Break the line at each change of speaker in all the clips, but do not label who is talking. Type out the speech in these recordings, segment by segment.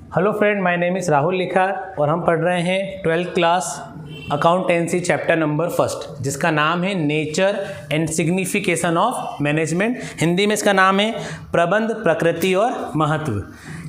Hello friend, my name is Rahul Likhar और हम पढ़ रहे हैं 12th class accountancy chapter number 1 जिसका नाम है nature and signification of management. Hindi में इसका नाम है प्रबंध, प्रकृति और महत्व।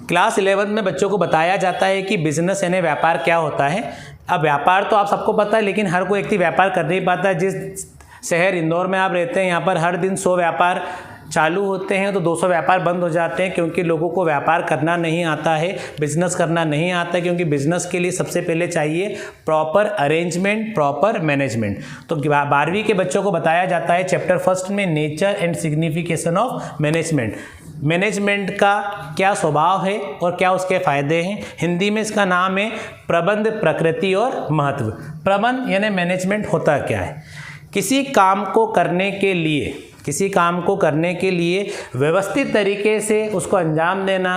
क्लास 11 में बच्चों को बताया जाता है कि बिजनेस यानी व्यापार क्या होता है। अब व्यापार तो आप सबको पता है, लेकिन हर कोई व्यक्ति व्यापार कर नहीं पाता। जिस शहर इंदौर में आप रहते हैं, यहाँ पर हर दिन 100 व्यापार चालू होते हैं तो 200 व्यापार बंद हो जाते हैं, क्योंकि लोगों को व्यापार करना नहीं आता है, बिजनेस करना नहीं आता है। क्योंकि बिजनेस के लिए सबसे पहले चाहिए प्रॉपर अरेंजमेंट, प्रॉपर मैनेजमेंट। तो 12वीं के बच्चों को बताया जाता है चैप्टर 1 में nature and signification of management. Management का क्या स्वभाव है और क्या उसके फायदे हैं। हिंदी में इसका नाम है प्रबंध, प्रकृति और महत्व। प्रबंध यानी मैनेजमेंट होता क्या है? किसी काम को करने के लिए व्यवस्थित तरीके से उसको अंजाम देना,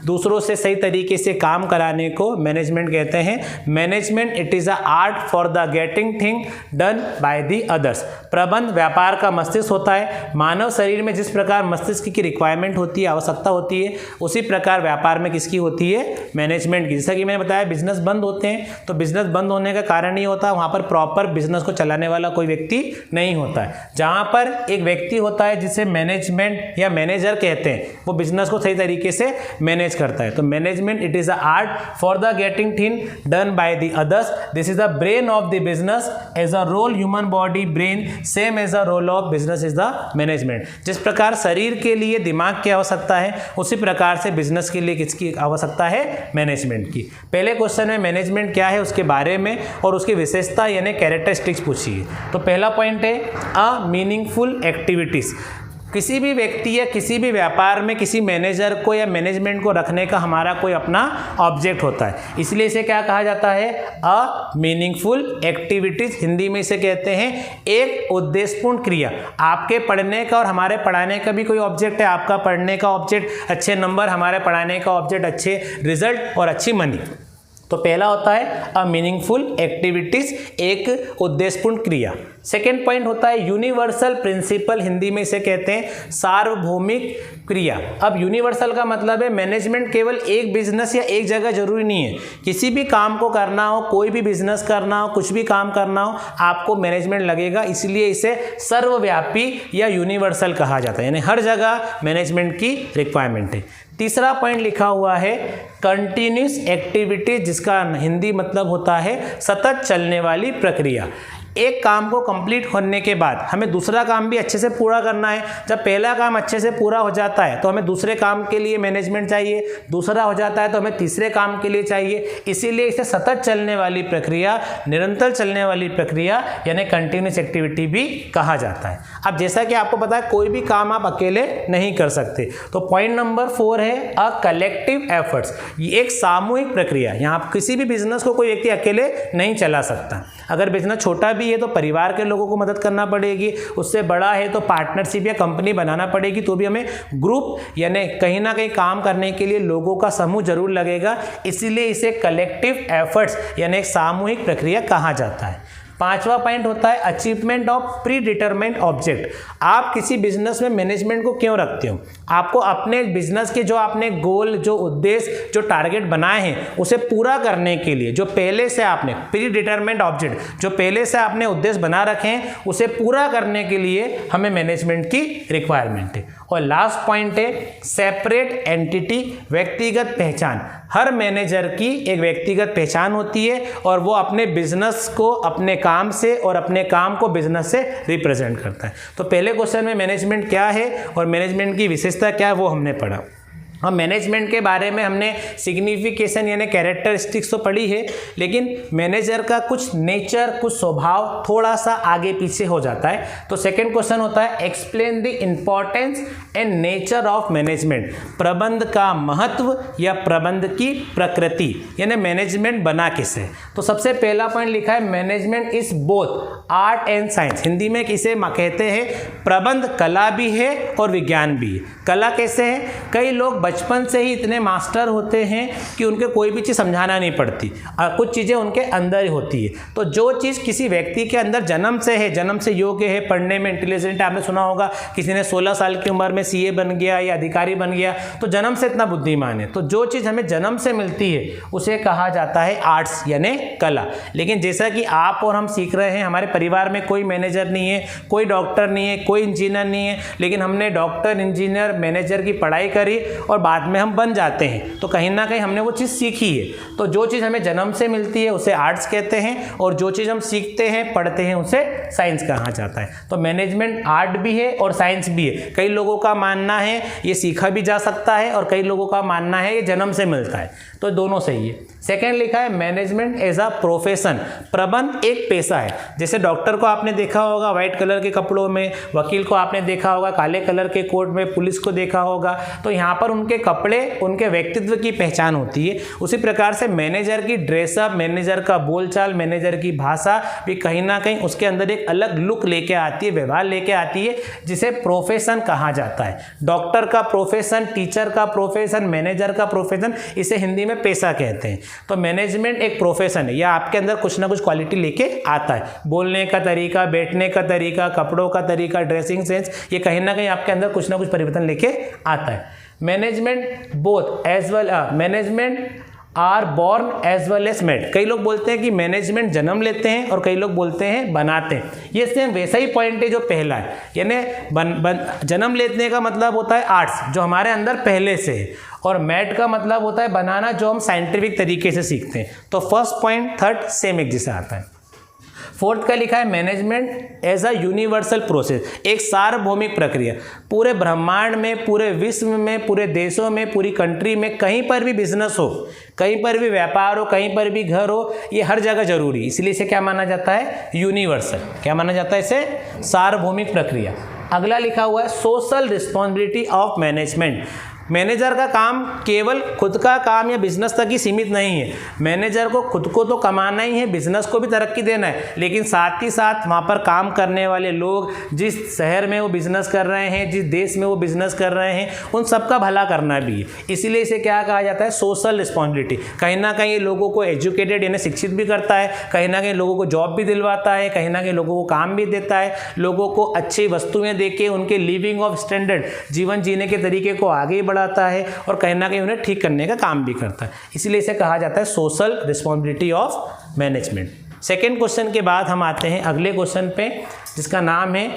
दूसरों से सही तरीके से काम कराने को मैनेजमेंट कहते हैं। Management it is a art for the getting thing done by the others. प्रबंध व्यापार का मस्तिष्क होता है। मानव शरीर में जिस प्रकार मस्तिष्क की रिक्वायरमेंट होती है, आवश्यकता होती है, उसी प्रकार व्यापार में किसकी होती है? मैनेजमेंट की। जैसा कि मैंने बताया, बिजनेस बंद होते हैं तो बिजनेस बंद होने का कारण ये होता है वहाँ पर प्रॉपर बिजनेस को चलाने वाला कोई व्यक्ति नहीं होता है। जहाँ पर एक व्यक्ति होता है जिसे मैनेजमेंट या मैनेजर कहते हैं, वो बिजनेस को सही तरीके से मैनेज करता है। तो management it is a art for the getting thing done by the others. This is the brain of the business as a role human body brain same as a role of business is the management. जिस प्रकार शरीर के लिए दिमाग की आवश्यकता है, उसी प्रकार से बिजनेस के लिए किसकी आवश्यकता है? मैनेजमेंट की। पहले क्वेश्चन में मैनेजमेंट क्या है उसके बारे में और उसकी विशेषता यानी कैरेक्टरिस्टिक्स पूछी है। तो पहला पॉइंट है अ मीनिंगफुल एक्टिविटीज। किसी भी व्यक्ति या किसी भी व्यापार में किसी मैनेजर को या मैनेजमेंट को रखने का हमारा कोई अपना ऑब्जेक्ट होता है, इसलिए इसे क्या कहा जाता है? A meaningful activities. हिंदी में इसे कहते हैं एक उद्देश्यपूर्ण क्रिया। आपके पढ़ने का और हमारे पढ़ाने का भी कोई ऑब्जेक्ट है। आपका पढ़ने का ऑब्जेक्ट अच्छे नंबर, हमारे पढ़ाने का ऑब्जेक्ट अच्छे रिजल्ट और अच्छी मनी। तो पहला होता है अ मीनिंगफुल एक्टिविटीज, एक उद्देश्यपूर्ण क्रिया। सेकेंड पॉइंट होता है यूनिवर्सल प्रिंसिपल। हिंदी में इसे कहते हैं सार्वभौमिक क्रिया। अब यूनिवर्सल का मतलब है मैनेजमेंट केवल एक बिजनेस या एक जगह जरूरी नहीं है। किसी भी काम को करना हो, कोई भी बिजनेस करना हो, कुछ भी काम करना हो, आपको मैनेजमेंट लगेगा। इसलिए इसे सर्वव्यापी या यूनिवर्सल कहा जाता है, यानी हर जगह मैनेजमेंट की रिक्वायरमेंट है। तीसरा पॉइंट लिखा हुआ है कंटिन्यूस एक्टिविटी, जिसका हिंदी मतलब होता है सतत चलने वाली प्रक्रिया। एक काम को कंप्लीट होने के बाद हमें दूसरा काम भी अच्छे से पूरा करना है। जब पहला काम अच्छे से पूरा हो जाता है तो हमें दूसरे काम के लिए मैनेजमेंट चाहिए, दूसरा हो जाता है तो हमें तीसरे काम के लिए चाहिए। इसीलिए इसे सतत चलने वाली प्रक्रिया, निरंतर चलने वाली प्रक्रिया यानी कंटिन्यूस एक्टिविटी भी कहा जाता है। अब जैसा कि आपको पता है, कोई भी काम आप अकेले नहीं कर सकते। तो पॉइंट नंबर 4 है अ कलेक्टिव एफर्ट्स। ये एक सामूहिक प्रक्रिया। यहाँ किसी भी बिजनेस को कोई व्यक्ति अकेले नहीं चला सकता। अगर बिजनेस छोटा भी है तो परिवार के लोगों को मदद करना पड़ेगी, उससे बड़ा है तो पार्टनरशिप या कंपनी बनाना पड़ेगी, तो भी हमें ग्रुप यानी कहीं ना कहीं काम करने के लिए लोगों का समूह जरूर लगेगा। इसीलिए इसे कलेक्टिव एफर्ट्स यानी एक सामूहिक प्रक्रिया कहा जाता है। पांचवा पॉइंट होता है achievement of pre determined object. आप किसी बिजनेस में मैनेजमेंट को क्यों रखते हो? आपको अपने बिजनेस के जो आपने गोल, जो उद्देश्य, जो टारगेट बनाए हैं, उसे पूरा करने के लिए जो पहले से आपने प्री डिटरमाइंड ऑब्जेक्ट, जो पहले से आपने उद्देश्य बना रखे हैं, उसे पूरा करने के लिए हमें मैनेजमेंट की रिक्वायरमेंट है। और लास्ट पॉइंट है सेपरेट एंटिटी, व्यक्तिगत पहचान। हर मैनेजर की एक व्यक्तिगत पहचान होती है और वो अपने बिजनेस को अपने काम से और अपने काम को बिजनेस से रिप्रेजेंट करता है। तो पहले क्वेश्चन में मैनेजमेंट क्या है और मैनेजमेंट की विशेषता क्या है वो हमने पढ़ा। हम मैनेजमेंट के बारे में हमने सिग्निफिकेशन यानी कैरेक्टरिस्टिक्स तो पढ़ी है, लेकिन मैनेजर का कुछ नेचर, कुछ स्वभाव थोड़ा सा आगे पीछे हो जाता है। तो सेकंड क्वेश्चन होता है explain the importance and nature of management. प्रबंध का महत्व या प्रबंध की प्रकृति, यानी मैनेजमेंट बना किसे। तो सबसे पहला पॉइंट लिखा है management is both art and science. Hindi में इसे कहते हैं प्रबंध कला भी है और विज्ञान भी है। कला कैसे है? कई लोग बचपन से ही इतने मास्टर होते हैं कि उनके कोई भी चीज़ समझाना नहीं पड़ती, कुछ चीज़ें उनके अंदर ही होती है। तो जो चीज़ किसी व्यक्ति के अंदर जन्म से है, जन्म से योग्य है, पढ़ने में इंटेलिजेंट, आपने सुना होगा किसी ने 16 साल की उम्र में सीए बन गया या अधिकारी बन गया, तो जन्म से इतना बुद्धिमान है। तो जो चीज़ हमें जन्म से मिलती है उसे कहा जाता है आर्ट्स यानी कला। लेकिन जैसा कि आप और हम सीख रहे हैं, हमारे परिवार में कोई मैनेजर नहीं है, कोई डॉक्टर नहीं है, कोई इंजीनियर नहीं है, लेकिन हमने डॉक्टर, इंजीनियर, मैनेजर की पढ़ाई करी और बाद में हम बन जाते हैं, तो कहीं ना कहीं हमने वो चीज़ सीखी है। तो जो चीज़ हमें जन्म से मिलती है उसे आर्ट्स कहते हैं, और जो चीज़ हम सीखते हैं, पढ़ते हैं, उसे साइंस कहा जाता है। तो मैनेजमेंट आर्ट भी है और साइंस भी है। कई लोगों का मानना है ये सीखा भी जा सकता है और कई लोगों का मानना है ये जन्म से मिलता है, तो दोनों सही है। सेकेंड लिखा है मैनेजमेंट एज अ प्रोफेशन, प्रबंध एक पेशा है। जैसे डॉक्टर को आपने देखा होगा व्हाइट कलर के कपड़ों में, वकील को आपने देखा होगा काले कलर के कोट में, पुलिस को देखा होगा, तो यहाँ पर उनके कपड़े उनके व्यक्तित्व की पहचान होती है। उसी प्रकार से मैनेजर की ड्रेसअप, मैनेजर का बोलचाल, मैनेजर की भाषा भी कहीं ना कहीं उसके अंदर एक अलग लुक लेके आती है, व्यवहार लेके आती है, जिसे प्रोफेशन कहा जाता है। डॉक्टर का प्रोफेशन, टीचर का प्रोफेशन, मैनेजर का प्रोफेशन, इसे हिंदी में पेशा कहते हैं। तो मैनेजमेंट एक प्रोफेशन है, या आपके अंदर कुछ ना कुछ क्वालिटी लेके आता है। बोलने का तरीका, बैठने का तरीका, कपड़ों का तरीका, ड्रेसिंग सेंस, ये कहीं ना कहीं आपके अंदर कुछ ना कुछ परिवर्तन लेके आता है। Management both as well management are born as well as made. कई लोग बोलते हैं कि मैनेजमेंट जन्म लेते हैं और कई लोग बोलते हैं बनाते हैं। ये सेम वैसा ही पॉइंट है जो पहला है, यानी जन्म लेने का मतलब होता है आर्ट्स, जो हमारे अंदर पहले से है, और मेड का मतलब होता है बनाना, जो हम साइंटिफिक तरीके से सीखते हैं। तो फर्स्ट पॉइंट थर्ड सेम एक जैसा आता है। फोर्थ का लिखा है management as a universal process, एक सार्वभौमिक प्रक्रिया। पूरे ब्रह्मांड में, पूरे विश्व में, पूरे देशों में, पूरी कंट्री में, कहीं पर भी बिजनेस हो, कहीं पर भी व्यापार हो, कहीं पर भी घर हो, ये हर जगह जरूरी, इसलिए इसे क्या माना जाता है? यूनिवर्सल। क्या माना जाता है इसे? सार्वभौमिक प्रक्रिया। अगला लिखा हुआ है social responsibility of management. Manager का काम केवल खुद का काम या बिजनेस तक ही सीमित नहीं है। मैनेजर को खुद को तो कमाना ही है, बिजनेस को भी तरक्की देना है, लेकिन साथ ही साथ वहाँ पर काम करने वाले लोग, जिस शहर में वो बिजनेस कर रहे हैं, जिस देश में वो बिजनेस कर रहे हैं, उन सबका भला करना भी है। इसीलिए इसे क्या कहा जाता है? Social responsibility. कहीं ना कहीं ये लोगों को एजुकेटेड यानी शिक्षित भी करता है, कहीं ना कहीं लोगों को जॉब भी दिलवाता है, कहीं ना कहीं लोगों को काम भी देता है, लोगों को अच्छी वस्तुएं देके उनके लिविंग ऑफ स्टैंडर्ड, जीवन जीने के तरीके को आगे बढ़ाता है, और कहीं ना कहीं उन्हें ठीक करने का काम भी करता है। इसलिए इसे कहा जाता है social responsibility of management. Second question के बाद हम आते हैं अगले क्वेश्चन पे, जिसका नाम है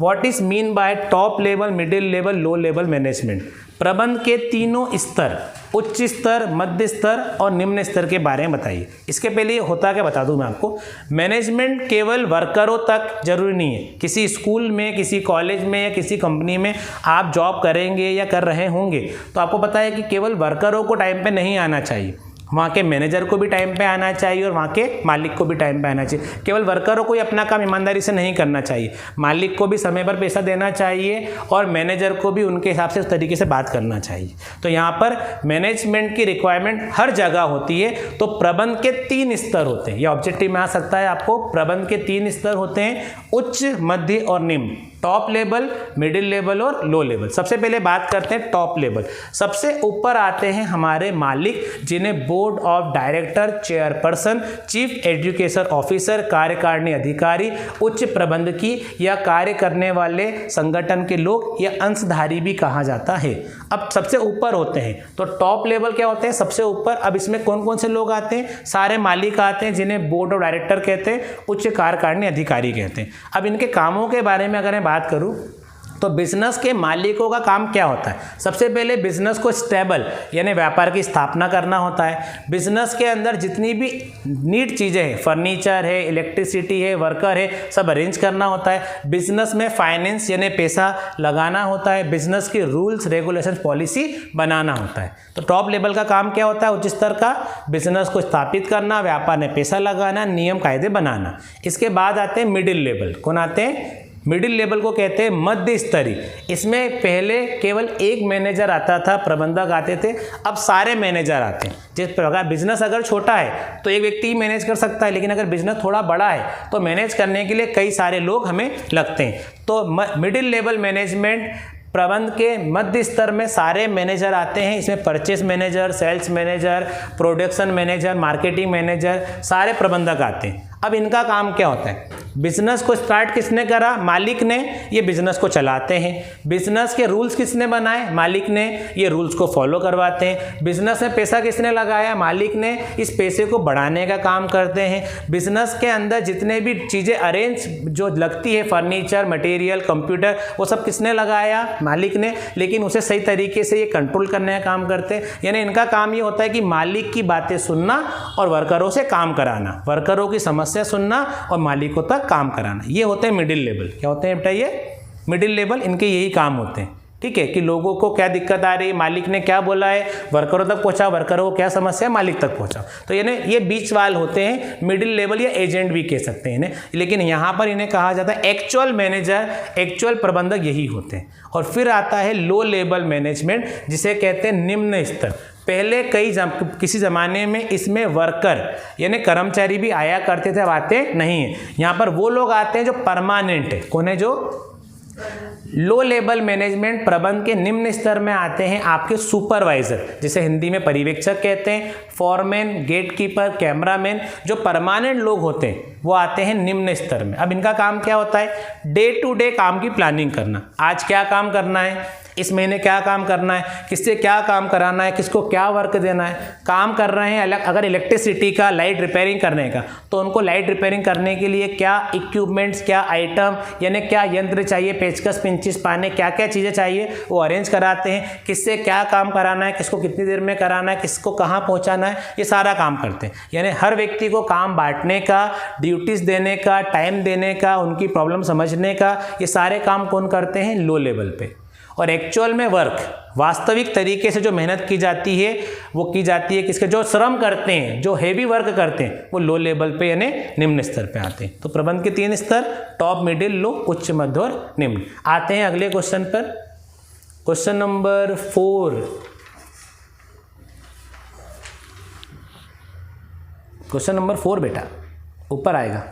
what is mean by top level, middle level, low level management. प्रबंध के तीनों स्तर, उच्च स्तर, मध्य स्तर और निम्न स्तर के बारे में बताइए। इसके पहले ये होता क्या बता दूं मैं आपको। मैनेजमेंट केवल वर्करों तक जरूरी नहीं है। किसी स्कूल में, किसी कॉलेज में या किसी कंपनी में आप जॉब करेंगे या कर रहे होंगे, तो आपको पता है कि केवल वर्करों को टाइम पे नहीं आना चाहिए, वहाँ के मैनेजर को भी टाइम पे आना चाहिए और वहाँ के मालिक को भी टाइम पे आना चाहिए। केवल वर्करों को ही अपना काम ईमानदारी से नहीं करना चाहिए, मालिक को भी समय पर पैसा देना चाहिए और मैनेजर को भी उनके हिसाब से उस तरीके से बात करना चाहिए। तो यहाँ पर मैनेजमेंट की रिक्वायरमेंट हर जगह होती है। तो प्रबंध के 3 स्तर होते हैं, यह ऑब्जेक्टिव में आ सकता है आपको। प्रबंध के 3 स्तर होते हैं, उच्च, मध्य और निम्न। टॉप लेवल, मिडिल लेवल और लो लेवल। सबसे पहले बात करते हैं टॉप लेवल। सबसे ऊपर आते हैं हमारे मालिक, जिन्हें board of director, chairperson, chief education officer, कार्यकारिणी अधिकारी, उच्च प्रबंधकी या कार्य करने वाले संगठन के लोग या अंशधारी भी कहा जाता है। अब सबसे ऊपर होते हैं, तो टॉप लेवल क्या होते हैं? सबसे ऊपर। अब इसमें कौन कौन से लोग आते हैं? सारे मालिक आते हैं, जिन्हें बोर्ड ऑफ डायरेक्टर कहते हैं, उच्च कार्यकारिणी अधिकारी कहते हैं। अब इनके कामों के बारे में अगर बात करूं तो बिजनेस के मालिकों का काम क्या होता है? सबसे पहले बिजनेस को स्टेबल यानी व्यापार की स्थापना करना होता है। बिजनेस के अंदर जितनी भी नीड चीज़ें हैं, फर्नीचर है, इलेक्ट्रिसिटी है, वर्कर है, सब अरेंज करना होता है। बिजनेस में फाइनेंस यानी पैसा लगाना होता है। बिजनेस के रूल्स, रेगुलेशन, पॉलिसी बनाना होता है। तो टॉप लेवल का काम क्या होता है? उच्च स्तर का बिजनेस को स्थापित करना, व्यापार में पैसा लगाना, नियम कायदे बनाना। इसके बाद आते हैं मिडिल लेवल। कौन आते हैं? मिडिल लेवल को कहते हैं मध्य स्तरीय। इसमें पहले केवल एक मैनेजर आता था, प्रबंधक आते थे, अब सारे मैनेजर आते हैं। जिस प्रकार बिजनेस अगर छोटा है तो एक व्यक्ति ही मैनेज कर सकता है, लेकिन अगर बिजनेस थोड़ा बड़ा है तो मैनेज करने के लिए कई सारे लोग हमें लगते हैं। तो मिडिल लेवल मैनेजमेंट, प्रबंध के मध्य स्तर में सारे मैनेजर आते हैं। इसमें purchase manager, sales manager, production manager, marketing manager, सारे प्रबंधक आते हैं। अब इनका काम क्या होता है? बिजनेस को स्टार्ट किसने करा? मालिक ने। ये बिजनेस को चलाते हैं। बिजनेस के रूल्स किसने बनाए? मालिक ने। ये रूल्स को फॉलो करवाते हैं। बिजनेस में पैसा किसने लगाया? मालिक ने। इस पैसे को बढ़ाने का काम करते हैं। बिजनेस के अंदर जितने भी चीज़ें अरेंज जो लगती है, फर्नीचर, मटेरियल, कंप्यूटर, वो सब किसने लगाया? मालिक ने। लेकिन उसे सही तरीके से ये कंट्रोल करने का काम करते हैं। यानी इनका काम ये होता है कि मालिक की बातें सुनना और वर्करों से काम कराना, वर्करों की समस्या सुनना और मालिकों तक काम कराना। ये होते हैं मिडिल लेवल। क्या होते हैं बेटा? ये मिडिल लेवल, इनके यही काम होते हैं। ठीक है, कि लोगों को क्या दिक्कत आ रही है, मालिक ने क्या बोला है, वर्करों तक पहुंचा, वर्करों को क्या समस्या है, मालिक तक पहुंचा। तो यानी ये बीच वाल होते हैं, मिडिल लेवल या एजेंट भी कह सकते हैं इन्हें। लेकिन यहाँ पर इन्हें कहा जाता है एक्चुअल मैनेजर, एक्चुअल प्रबंधक यही होते हैं। और फिर आता है लो लेवल मैनेजमेंट, जिसे कहते हैं निम्न स्तर। पहले किसी ज़माने में इसमें वर्कर यानी कर्मचारी भी आया करते थे, अब आते नहीं हैं। यहाँ पर वो लोग आते हैं जो परमानेंट है। कौन है? जो लो लेवल मैनेजमेंट, प्रबंध के निम्न स्तर में आते हैं आपके सुपरवाइजर, जिसे हिंदी में पर्यवेक्षक कहते हैं, फॉरमैन, गेटकीपर, कैमरामैन। जो परमानेंट लोग होते हैं वो आते हैं निम्न स्तर में। अब इनका काम क्या होता है? डे टू डे काम की प्लानिंग करना। आज क्या काम करना है, इस महीने क्या काम करना है, किससे क्या काम कराना है, किसको क्या वर्क देना है। काम कर रहे हैं अलग, अगर इलेक्ट्रिसिटी का, लाइट रिपेयरिंग करने का, तो उनको लाइट रिपेयरिंग करने के लिए क्या इक्विपमेंट्स, क्या आइटम यानी क्या यंत्र चाहिए, पेचकस, पिंचिस, पाने, क्या क्या चीज़ें चाहिए वो अरेंज कराते हैं। किससे क्या काम कराना है, किसको कितनी देर में कराना है, किसको कहाँ पहुँचाना है, ये सारा काम करते हैं। यानी हर व्यक्ति को काम बांटने का, ड्यूटीज़ देने का, टाइम देने का, उनकी प्रॉब्लम समझने का, ये सारे काम कौन करते हैं? लो लेवल पे। और एक्चुअल में वर्क, वास्तविक तरीके से जो मेहनत की जाती है वो की जाती है किसके? जो श्रम करते हैं, जो हेवी वर्क करते हैं, वो लो लेवल पे यानी निम्न स्तर पे आते हैं। तो प्रबंध के 3 स्तर, टॉप, मिडिल, लो, उच्च, मध्य और निम्न। आते हैं अगले क्वेश्चन पर। Question number 4। क्वेश्चन नंबर 4 बेटा ऊपर आएगा।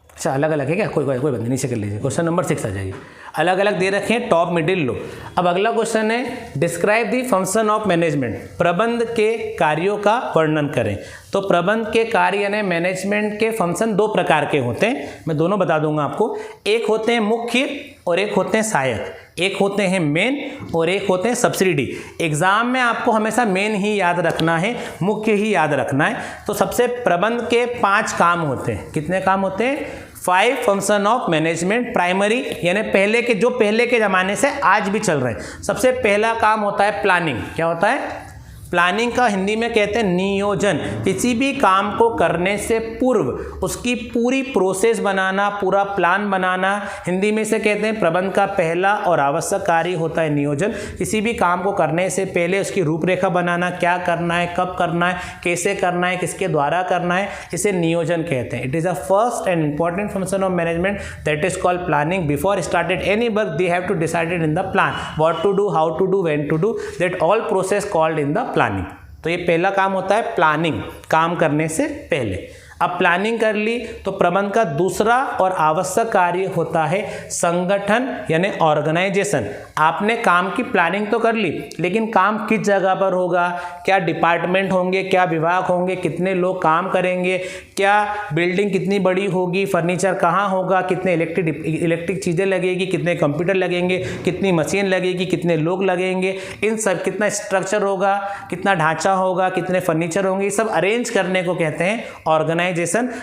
अच्छा, अलग अलग है क्या? कोई बात नहीं, नीचे कर लीजिए। क्वेश्चन नंबर 6 आ जाइए। अलग अलग दे रखे हैं, टॉप, मिडिल, लो। अब अगला क्वेश्चन है describe the function of management. प्रबंध के कार्यों का वर्णन करें। तो प्रबंध के कार्य यानी मैनेजमेंट के फंक्शन 2 प्रकार के होते हैं, मैं दोनों बता दूंगा आपको। एक होते हैं मुख्य और एक होते हैं सहायक। एक होते हैं मेन और एक होते हैं सब्सिडी। एग्जाम में आपको हमेशा मेन ही याद रखना है, मुख्य ही याद रखना है। तो सबसे प्रबंध के 5 काम होते हैं। कितने काम होते हैं? 5 फंक्शन ऑफ मैनेजमेंट प्राइमरी, यानी पहले के ज़माने से आज भी चल रहे हैं। सबसे पहला काम होता है प्लानिंग। क्या होता है? प्लानिंग का हिंदी में कहते हैं नियोजन। किसी भी काम को करने से पूर्व उसकी पूरी प्रोसेस बनाना, पूरा प्लान बनाना, हिंदी में से कहते हैं प्रबंध का पहला और आवश्यक कार्य होता है नियोजन। किसी भी काम को करने से पहले उसकी रूपरेखा बनाना, क्या करना है, कब करना है, कैसे करना है, किसके द्वारा करना है, इसे नियोजन कहते हैं। It is a first and important function of management that is called planning. Before started any work they have to decided in the plan what to do, how to do, when to do, that all process called in the planning. तो ये पहला काम होता है planning, काम करने से पहले। अब प्लानिंग कर ली तो प्रबंध का दूसरा और आवश्यक कार्य होता है संगठन यानी ऑर्गेनाइजेशन। आपने काम की प्लानिंग तो कर ली, लेकिन काम किस जगह पर होगा, क्या डिपार्टमेंट होंगे, क्या विभाग होंगे, कितने लोग काम करेंगे, क्या बिल्डिंग कितनी बड़ी होगी, फर्नीचर कहाँ होगा, कितने इलेक्ट्रिक चीज़ें लगेगी, कितने कंप्यूटर लगेंगे, कितनी मशीन लगेगी, कितने लोग लगेंगे, इन सब कितना स्ट्रक्चर होगा, कितना ढांचा होगा, कितने फर्नीचर होंगे, ये सब अरेंज करने को कहते हैं ऑर्गेनाइजेशन।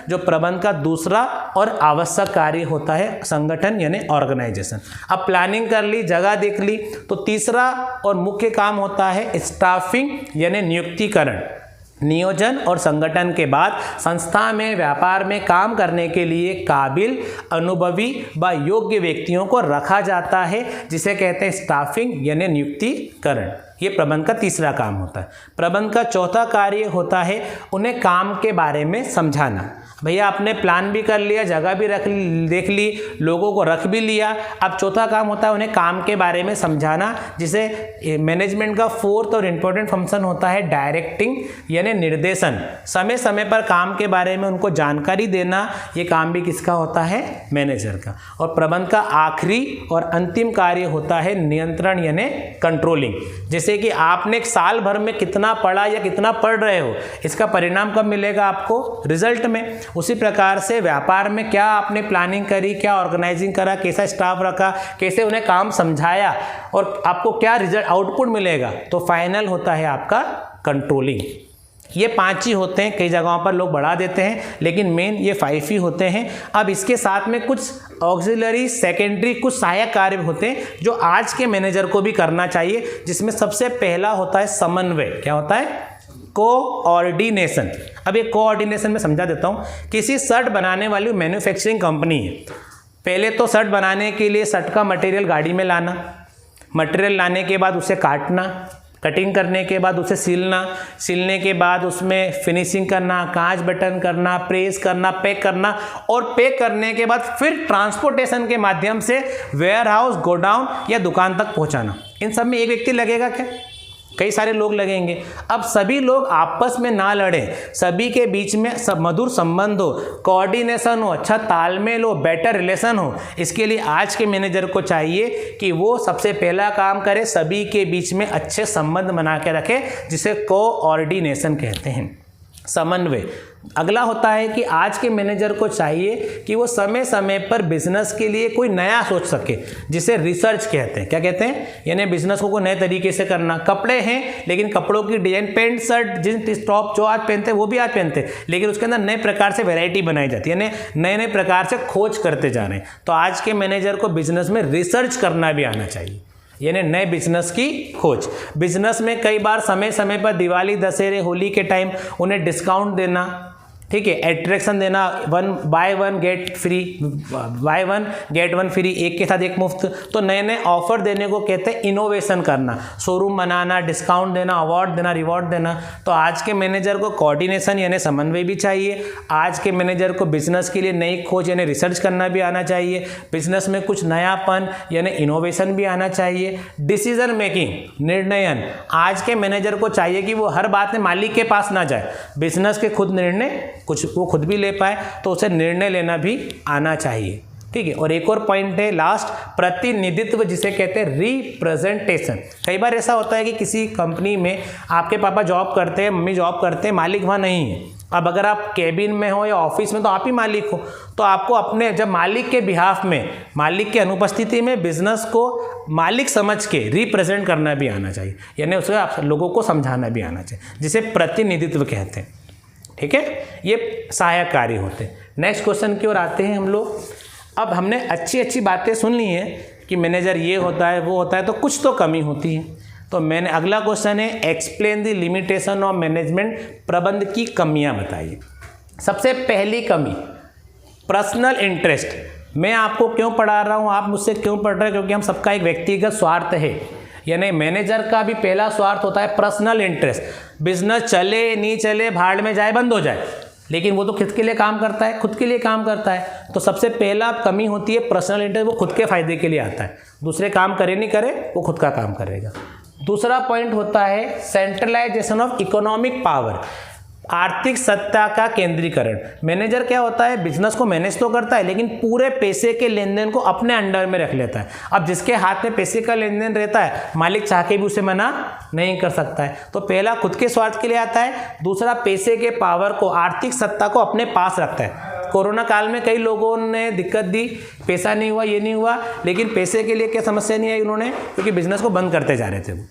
जो प्रबंध का दूसरा और आवश्यक कार्य होता है संगठन यानी ऑर्गेनाइजेशन। अब प्लानिंग कर ली, जगह देख ली, तो तीसरा और मुख्य काम होता है स्टाफिंग यानी नियुक्तिकरण। नियोजन और संगठन के बाद संस्था में, व्यापार में काम करने के लिए काबिल, अनुभवी व योग्य व्यक्तियों को रखा जाता है, जिसे कहते हैं स्टाफिंग यानी नियुक्तिकरण। ये प्रबंध का तीसरा काम होता है। प्रबंध का चौथा कार्य होता है उन्हें काम के बारे में समझाना। भैया आपने प्लान भी कर लिया, जगह भी देख ली, लोगों को रख भी लिया। अब चौथा काम होता है उन्हें काम के बारे में समझाना, जिसे मैनेजमेंट का फोर्थ और इम्पोर्टेंट फंक्शन होता है डायरेक्टिंग यानी निर्देशन। समय समय पर काम के बारे में उनको जानकारी देना, ये काम भी किसका होता है? मैनेजर का। और प्रबंध का आखिरी और अंतिम कार्य होता है नियंत्रण यानी कंट्रोलिंग। जैसे कि आपने एक साल भर में कितना पढ़ा या कितना पढ़ रहे हो, इसका परिणाम कब मिलेगा आपको? रिजल्ट में। उसी प्रकार से व्यापार में क्या आपने प्लानिंग करी, क्या ऑर्गेनाइजिंग करा, कैसा स्टाफ रखा, कैसे उन्हें काम समझाया और आपको क्या रिजल्ट आउटपुट मिलेगा, तो फाइनल होता है आपका कंट्रोलिंग। ये 5 ही होते हैं, कई जगहों पर लोग बढ़ा देते हैं, लेकिन मेन ये 5 ही होते हैं। अब इसके साथ में कुछ ऑक्सिलरी सेकेंडरी कुछ सहायक कार्य होते हैं जो आज के मैनेजर को भी करना चाहिए, जिसमें सबसे पहला होता है समन्वय। क्या होता है? कोऑर्डिनेशन। अब ये कोऑर्डिनेशन में समझा देता हूँ। किसी शर्ट बनाने वाली मैन्युफैक्चरिंग कंपनी है, पहले तो शर्ट बनाने के लिए शर्ट का मटेरियल गाड़ी में लाना, मटेरियल लाने के बाद उसे काटना, कटिंग करने के बाद उसे सिलना, सिलने के बाद उसमें फिनिशिंग करना, कांच बटन करना, प्रेस करना, पैक करना, और पैक करने के बाद फिर ट्रांसपोर्टेशन के माध्यम से वेयर हाउस, गोडाउन या दुकान तक पहुंचाना। इन सब में एक व्यक्ति लगेगा क्या? कई सारे लोग लगेंगे। अब सभी लोग आपस में ना लड़ें, सभी के बीच में सब मधुर संबंध हो, कोऑर्डिनेशन हो, अच्छा तालमेल हो, बेटर रिलेशन हो। इसके लिए आज के मैनेजर को चाहिए कि वो सबसे पहला काम करे, सभी के बीच में अच्छे संबंध बना के रखे, जिसे कोऑर्डिनेशन कहते हैं, समन्वय। अगला होता है कि आज के मैनेजर को चाहिए कि वो समय समय पर बिजनेस के लिए कोई नया सोच सके, जिसे रिसर्च कहते हैं। क्या कहते हैं? यानी बिजनेस को कोई नए तरीके से करना। कपड़े हैं लेकिन कपड़ों की design, pant shirt jeans top जो आज पहनते हैं वो भी आज पहनते हैं, लेकिन उसके अंदर नए प्रकार से वैरायटी बनाई जाती है, यानी नए नए प्रकार से खोज करते जा रहे हैं। तो आज के मैनेजर को बिजनेस में रिसर्च करना भी आना चाहिए, यानी नए बिजनेस की खोज। बिजनेस में कई बार समय समय पर दिवाली, दशहरे, होली के टाइम उन्हें डिस्काउंट देना, ठीक है, एट्रैक्शन देना, by one get one free, एक के साथ एक मुफ्त। तो नए नए ऑफर देने को कहते हैं इनोवेशन करना, शोरूम बनाना, डिस्काउंट देना, अवार्ड देना, रिवॉर्ड देना। तो आज के मैनेजर को कोऑर्डिनेशन यानी समन्वय भी चाहिए। आज के मैनेजर को बिजनेस के लिए नई खोज यानी रिसर्च करना भी आना चाहिए। बिजनेस में कुछ नयापन यानी इनोवेशन भी आना चाहिए। डिसीजन मेकिंग, निर्णयन, आज के मैनेजर को चाहिए कि वो हर बात में मालिक के पास ना जाए, बिजनेस के खुद निर्णय कुछ वो खुद भी ले पाए, तो उसे निर्णय लेना भी आना चाहिए, ठीक है। और एक और पॉइंट है लास्ट, प्रतिनिधित्व, जिसे कहते हैं रिप्रेजेंटेशन। कई बार ऐसा होता है कि किसी कंपनी में आपके पापा जॉब करते हैं, मम्मी जॉब करते हैं, मालिक वहाँ नहीं है। अब अगर आप कैबिन में हो या ऑफिस में तो आप ही मालिक हो, तो आपको अपने जब मालिक के बिहाफ में, मालिक की अनुपस्थिति में बिजनेस को मालिक समझ के रिप्रेजेंट करना भी आना चाहिए, यानी उसे आप लोगों को समझाना भी आना चाहिए, जिसे प्रतिनिधित्व कहते हैं, ठीक है। ये सहायक कार्य होते हैं। नेक्स्ट क्वेश्चन की ओर आते हैं हम लोग। अब हमने अच्छी अच्छी बातें सुन ली हैं कि मैनेजर ये होता है वो होता है, तो कुछ तो कमी होती है। तो मैंने अगला क्वेश्चन है, explain the limitation of management, प्रबंध की कमियां बताइए। सबसे पहली कमी, पर्सनल इंटरेस्ट। मैं आपको क्यों पढ़ा रहा हूँ, आप मुझसे क्यों पढ़ रहे हैं? क्योंकि हम सबका एक व्यक्तिगत स्वार्थ है, यानी मैनेजर का भी पहला स्वार्थ होता है पर्सनल इंटरेस्ट। बिजनेस चले नहीं चले, भाड़ में जाए, बंद हो जाए, लेकिन वो तो खुद के लिए काम करता है, खुद के लिए काम करता है। तो सबसे पहला कमी होती है पर्सनल इंटरेस्ट, वो खुद के फायदे के लिए आता है, दूसरे काम करे नहीं करे, वो खुद का काम करेगा। दूसरा पॉइंट होता है सेंट्रलाइजेशन ऑफ इकोनॉमिक पावर, आर्थिक सत्ता का केंद्रीकरण। मैनेजर क्या होता है, बिजनेस को मैनेज तो करता है, लेकिन पूरे पैसे के लेन देन को अपने अंडर में रख लेता है। अब जिसके हाथ में पैसे का लेन देन रहता है, मालिक चाह के भी उसे मना नहीं कर सकता है। तो पहला खुद के स्वार्थ के लिए आता है, दूसरा पैसे के पावर को, आर्थिक सत्ता को अपने पास रखता है। कोरोना काल में कई लोगों ने दिक्कत दी, पैसा नहीं हुआ, ये नहीं हुआ, लेकिन पैसे के लिए क्या समस्या नहीं आई उन्होंने, क्योंकि बिजनेस को बंद करते जा रहे थे वो।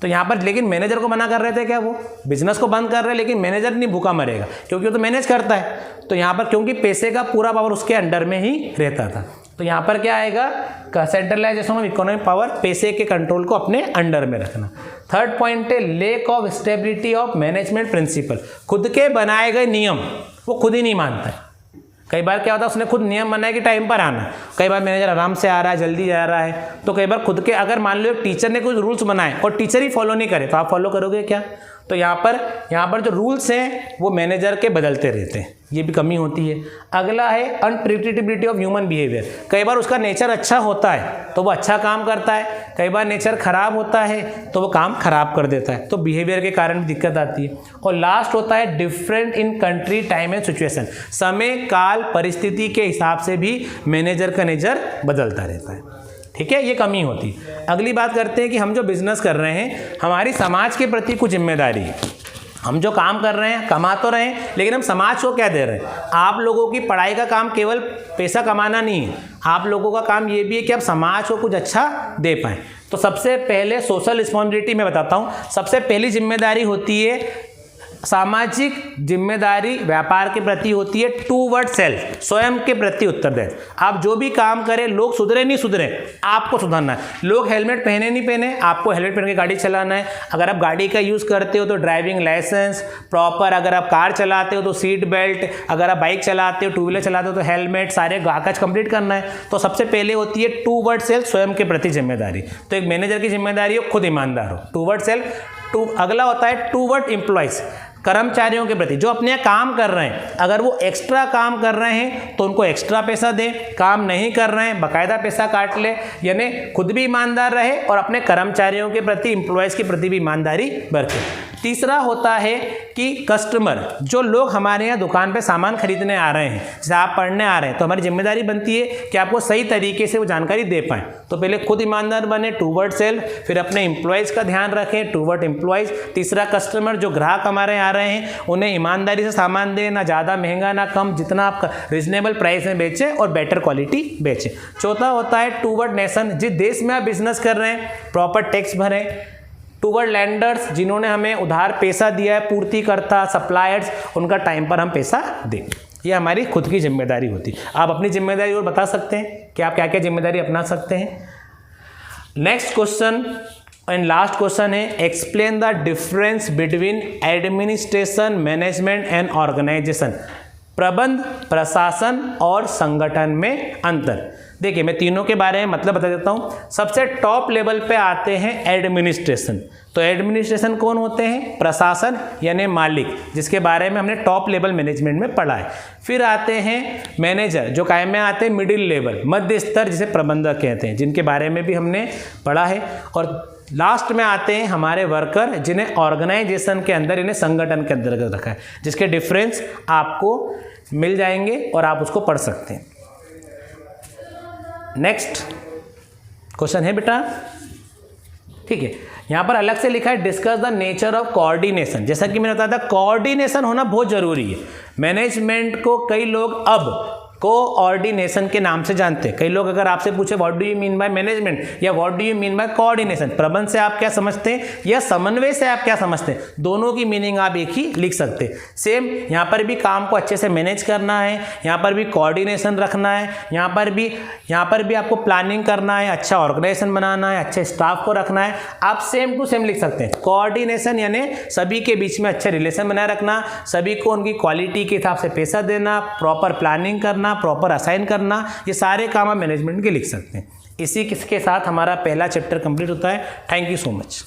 तो यहाँ पर लेकिन मैनेजर को मना कर रहे थे क्या, वो बिजनेस को बंद कर रहे हैं, लेकिन मैनेजर नहीं भूखा मरेगा, क्योंकि वो तो मैनेज करता है। तो यहाँ पर क्योंकि पैसे का पूरा पावर उसके अंडर में ही रहता था, तो यहाँ पर क्या आएगा, सेंट्रलाइजेशन ऑफ इकोनॉमिक पावर, पैसे के कंट्रोल को अपने अंडर में रखना। थर्ड पॉइंट है lack of stability of management principle, खुद के बनाए गए नियम वो खुद ही नहीं मानता है। कई बार क्या होता है, उसने खुद नियम बनाया कि टाइम पर आना, कई बार मैनेजर आराम से आ रहा है, जल्दी जा रहा है, तो कई बार खुद के, अगर मान लो टीचर ने कुछ रूल्स बनाए और टीचर ही फॉलो नहीं करे, तो आप फॉलो करोगे क्या? तो यहाँ पर जो रूल्स हैं वो मैनेजर के बदलते रहते हैं, ये भी कमी होती है। अगला है अनप्रिडिक्टेबिलिटी ऑफ ह्यूमन बिहेवियर। कई बार उसका नेचर अच्छा होता है तो वो अच्छा काम करता है, कई बार नेचर खराब होता है तो वो काम खराब कर देता है, तो बिहेवियर के कारण भी दिक्कत आती है। और लास्ट होता है different in country time and situation. समय काल परिस्थिति के हिसाब से भी मैनेजर का नेचर बदलता रहता है। ठीक है, ये कमी होती है। अगली बात करते हैं कि हम जो बिजनेस कर रहे हैं, हमारी समाज के प्रति कुछ जिम्मेदारी है। हम जो काम कर रहे हैं, कमा तो रहे हैं, लेकिन हम समाज को क्या दे रहे हैं। आप लोगों की पढ़ाई का काम केवल पैसा कमाना नहीं है, आप लोगों का काम ये भी है कि आप समाज को कुछ अच्छा दे पाएँ। तो सबसे पहले सोशल रिस्पॉन्सिबिलिटी मैं बताता हूँ। सबसे पहली जिम्मेदारी होती है सामाजिक जिम्मेदारी, व्यापार के प्रति होती है टूवर्ड सेल्फ, स्वयं के प्रति उत्तरदायित्व। आप जो भी काम करें, लोग सुधरे नहीं सुधरे, आपको सुधरना है। लोग हेलमेट पहने नहीं पहने, आपको हेलमेट पहन के गाड़ी चलाना है। अगर आप गाड़ी का यूज़ करते हो तो ड्राइविंग लाइसेंस प्रॉपर, अगर आप कार चलाते हो तो सीट बेल्ट, अगर आप बाइक चलाते हो, टू व्हीलर चलाते हो तो हेलमेट, सारे कागज कंप्लीट करना है। तो सबसे पहले होती है टूवर्ड सेल्फ, स्वयं के प्रति जिम्मेदारी। तो एक मैनेजर की जिम्मेदारी हो खुद ईमानदार हो, टूवर्ड सेल्फ। अगला होता है टूवर्ड एम्प्लॉयज़, कर्मचारियों के प्रति जो अपने काम कर रहे हैं, अगर वो एक्स्ट्रा काम कर रहे हैं तो उनको एक्स्ट्रा पैसा दें, काम नहीं कर रहे हैं बकायदा पैसा काट ले, यानी खुद भी ईमानदार रहे और अपने कर्मचारियों के प्रति, एम्प्लॉयज़ के प्रति भी ईमानदारी बरते। तीसरा होता है कि कस्टमर, जो लोग हमारे यहाँ दुकान पे सामान खरीदने आ रहे हैं, जैसे आप पढ़ने आ रहे हैं, तो हमारी जिम्मेदारी बनती है कि आपको सही तरीके से वो जानकारी दे पाएँ। तो पहले खुद ईमानदार बने, टूवर्ड सेल्फ, फिर अपने एम्प्लॉयज़ का ध्यान रखें, टूवर्ड एम्प्लॉयज़। तीसरा कस्टमर, जो ग्राहक हमारे यहाँ आ रहे हैं, उन्हें ईमानदारी से सामान दें, ना ज़्यादा महंगा ना कम, जितना आप रिजनेबल प्राइस में बेचें और बेटर क्वालिटी बेचें। चौथा होता है टूवर्ड नेशन, जिस देश में आप बिजनेस कर रहे हैं प्रॉपर टैक्स भरें। टूवर्ड लैंडर्स, जिन्होंने हमें उधार पैसा दिया है, पूर्तिकर्ता, सप्लायर्स, उनका टाइम पर हम पैसा दें। ये हमारी खुद की जिम्मेदारी होती है। आप अपनी जिम्मेदारी और बता सकते हैं कि आप क्या क्या जिम्मेदारी अपना सकते हैं। Next question and last question है, explain the difference between administration, management and organisation. प्रबंध, प्रशासन और संगठन में अंतर। देखिए, मैं तीनों के बारे में मतलब बता देता हूँ। सबसे टॉप लेवल पे आते हैं एडमिनिस्ट्रेशन। तो एडमिनिस्ट्रेशन कौन होते हैं? प्रशासन यानी मालिक, जिसके बारे में हमने टॉप लेवल मैनेजमेंट में पढ़ा है। फिर आते हैं मैनेजर, जो कायम में आते हैं मिडिल लेवल, मध्य स्तर, जिसे प्रबंधक कहते हैं, जिनके बारे में भी हमने पढ़ा है। और लास्ट में आते हैं हमारे वर्कर, जिन्हें ऑर्गेनाइजेशन के अंदर, इन्हें संगठन के अंतर्गत रखा है, जिसके डिफरेंस आपको मिल जाएंगे और आप उसको पढ़ सकते हैं। नेक्स्ट क्वेश्चन है बेटा, ठीक है, यहाँ पर अलग से लिखा है discuss the nature of coordination. जैसा कि मैंने बताया था, कोऑर्डिनेशन होना बहुत जरूरी है। मैनेजमेंट को कई लोग अब कोऑर्डिनेशन के नाम से जानते हैं। कई लोग अगर आपसे पूछे what do you mean by management या what do you mean by coordination, प्रबंध से आप क्या समझते हैं या समन्वय से आप क्या समझते हैं, दोनों की मीनिंग आप एक ही लिख सकते हैं। सेम यहाँ पर भी काम को अच्छे से मैनेज करना है, यहाँ पर भी कोऑर्डिनेशन रखना है, यहाँ पर भी आपको प्लानिंग करना है, अच्छा ऑर्गेनाइजेशन बनाना है, अच्छे स्टाफ को रखना है। आप सेम टू सेम लिख सकते हैं। कोऑर्डिनेशन यानी सभी के बीच में अच्छे रिलेशन बनाए रखना, सभी को उनकी क्वालिटी के हिसाब से पैसा देना, प्रॉपर प्लानिंग करना, प्रॉपर असाइन करना, ये सारे काम आप मैनेजमेंट के लिख सकते हैं। इसी के साथ हमारा पहला चैप्टर कंप्लीट होता है। Thank you so much.